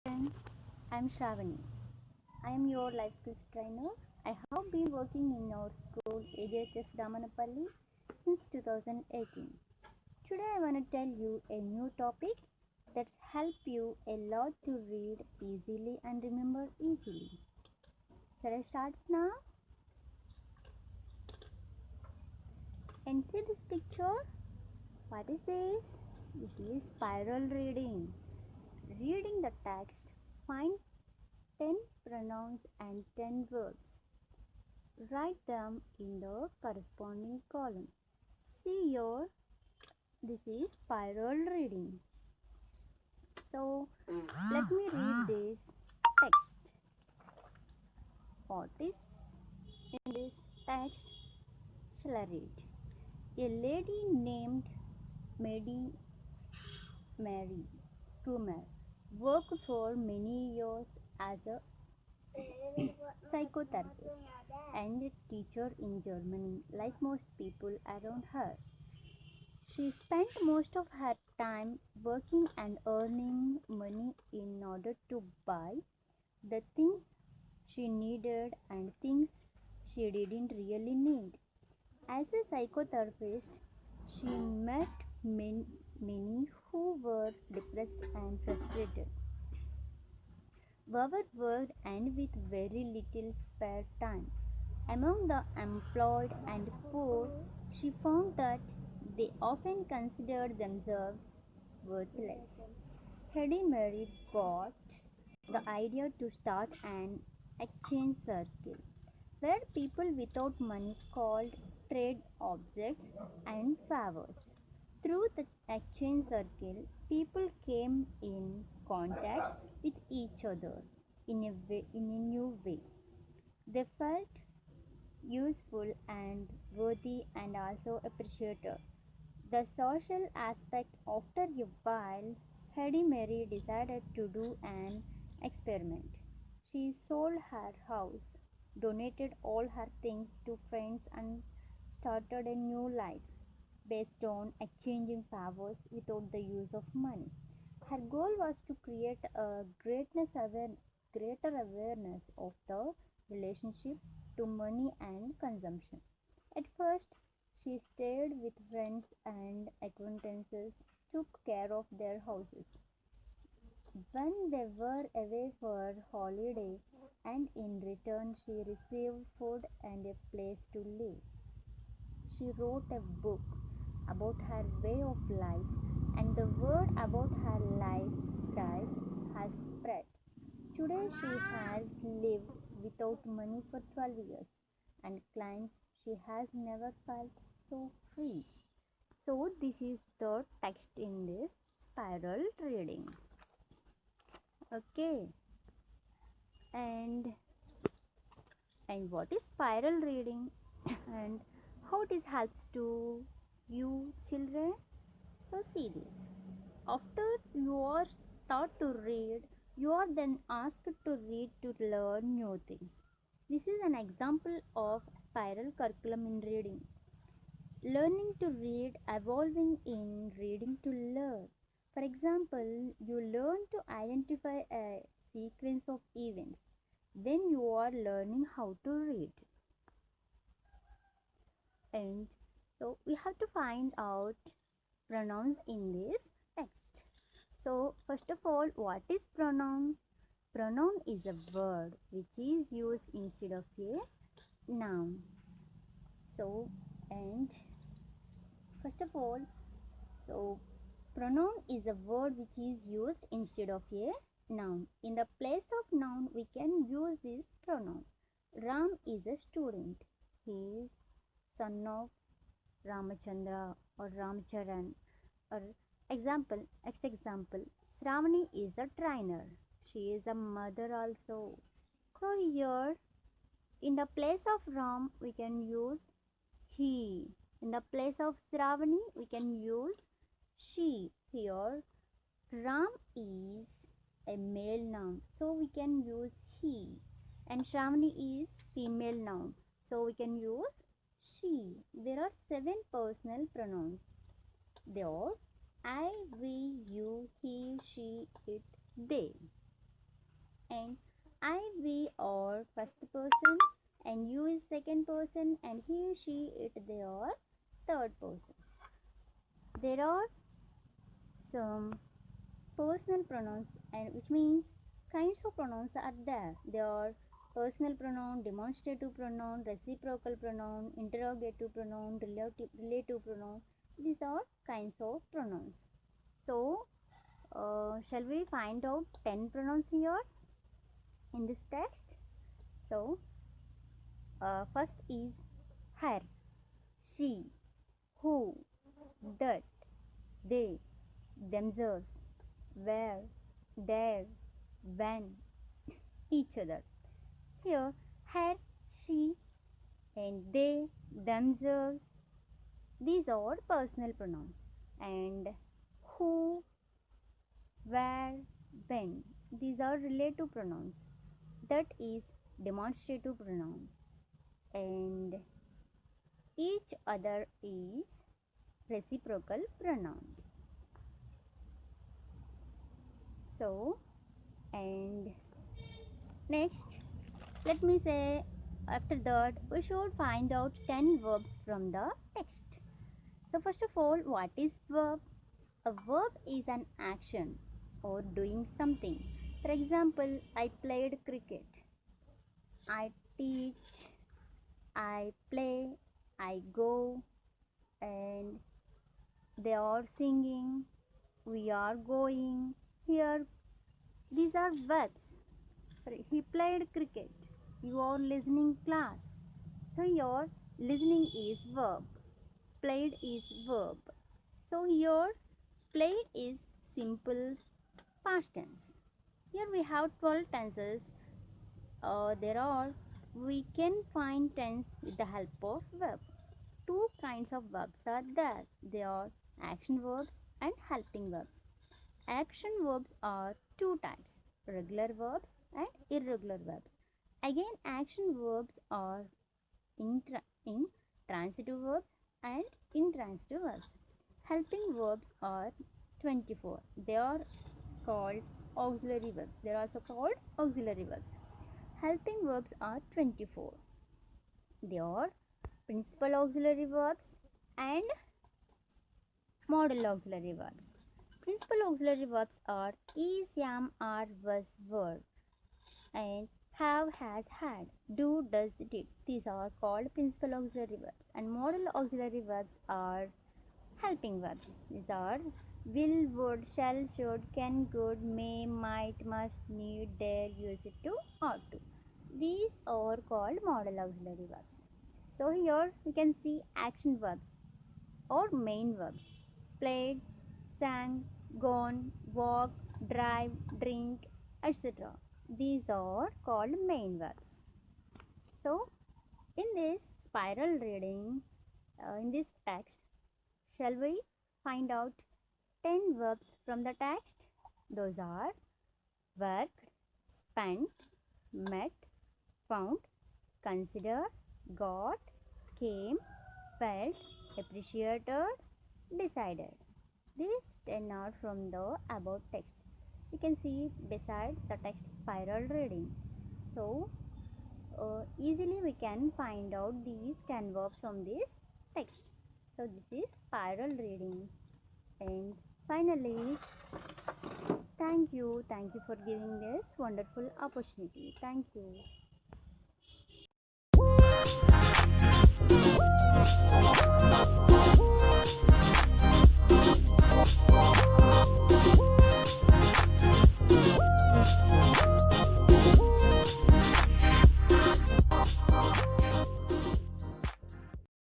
Friends, I'm Shravani. I am your life skills trainer. I have been working in our school AJHS Damanapalli since 2018. Today I want to tell you a new topic that's help you a lot to read easily and remember easily. Shall I start now? And see this picture? What is this? This is spiral reading. Reading the text, find 10 pronouns and 10 words. Write them in the corresponding column. See here, this is spiral reading. So let me read this text. What is in this text? Shall I read? A lady named Mary Schumer worked for many years as a psychotherapist and a teacher in Germany, like most people around her. She spent most of her time working and earning money in order to buy the things she needed and things she didn't really need. As a psychotherapist, she met many who were depressed and frustrated, overworked, and with very little spare time. Among the employed and poor, she found that they often considered themselves worthless. Hedy Mary got the idea to start an exchange circle where people without money called trade objects and favors. Through the exchange circle, people came in contact with each other in a new way. They felt useful and worthy and also appreciated. The social aspect after a while, Hedy Mary decided to do an experiment. She sold her house, donated all her things to friends, and started a new life based on exchanging favors without the use of money. Her goal was to create a greater awareness of the relationship to money and consumption. At first, she stayed with friends and acquaintances, took care of their houses. When they were away for holiday, and in return she received food and a place to live. She wrote a book about her way of life, and the word about her lifestyle has spread. Today she has lived without money for 12 years and claims she has never felt so free. So this is the text in this spiral reading. Okay, and what is spiral reading and how this helps to you children? So see this. After you are taught to read, you are then asked to read to learn new things. This is an example of spiral curriculum in reading. Learning to read, evolving in reading to learn. For example, you learn to identify a sequence of events. Then you are learning how to read. And so we have to find out pronouns in this text. So first of all, what is pronoun? Pronoun is a word which is used instead of a noun. So, and first of all, so pronoun is a word which is used instead of a noun. In the place of noun, we can use this pronoun. Ram is a student. He is son of Ramachandra or Ramcharan. Or next example, Shravani is a trainer. She is a mother also. So here, in the place of Ram, we can use he. In the place of Shravani, we can use she. Here, Ram is a male noun, so we can use he. And Shravani is female noun, so we can use she. There are 7 personal pronouns. They are I, we, you, he, she, it, they. and I, we are first person, and you is second person, and he, she, it, they are third person. There are some personal pronouns, and which means kinds of pronouns are there. They are personal pronoun, demonstrative pronoun, reciprocal pronoun, interrogative pronoun, relative pronoun. These are kinds of pronouns. So, shall we find out 10 pronouns here in this text? So, first is her, she, who, that, they, themselves, where, there, when, each other. Here, her, she, and they, themselves, these are personal pronouns. And who, where, when, these are relative pronouns. That is demonstrative pronoun. And each other is reciprocal pronoun. So, and next, let me say after that we should find out 10 verbs from the text. So, first of all, what is verb? A verb is an action or doing something. For example, I played cricket. I teach. I play. I go. And they are singing. We are going. Here, these are verbs. He played cricket. You are listening class. So your listening is verb. Played is verb. So here played is simple past tense. Here we have 12 tenses. We can find tense with the help of verb. Two kinds of verbs are there. They are action verbs and helping verbs. Action verbs are two types, regular verbs and irregular verbs. Again, action verbs are intransitive verbs and intransitive verbs. Helping verbs are 24. They are called auxiliary verbs. They are also called auxiliary verbs. Helping verbs are 24. They are principal auxiliary verbs and modal auxiliary verbs. Principal auxiliary verbs are is, am, are, was, were, and have, has, had, do, does, did. These are called principal auxiliary verbs. And modal auxiliary verbs are helping verbs. These are will, would, shall, should, can, could, may, might, must, need, dare, use it to, ought to. These are called modal auxiliary verbs. So here we can see action verbs or main verbs. Played, sang, gone, walk, drive, drink, etc. These are called main verbs. So, in this spiral reading, in this text, shall we find out 10 verbs from the text? Those are worked, spent, met, found, considered, got, came, felt, appreciated, decided. These 10 are from the above text. You can see beside the text spiral reading. So, easily we can find out these 10 verbs from this text. So, this is spiral reading. And finally, thank you for giving this wonderful opportunity. Thank you.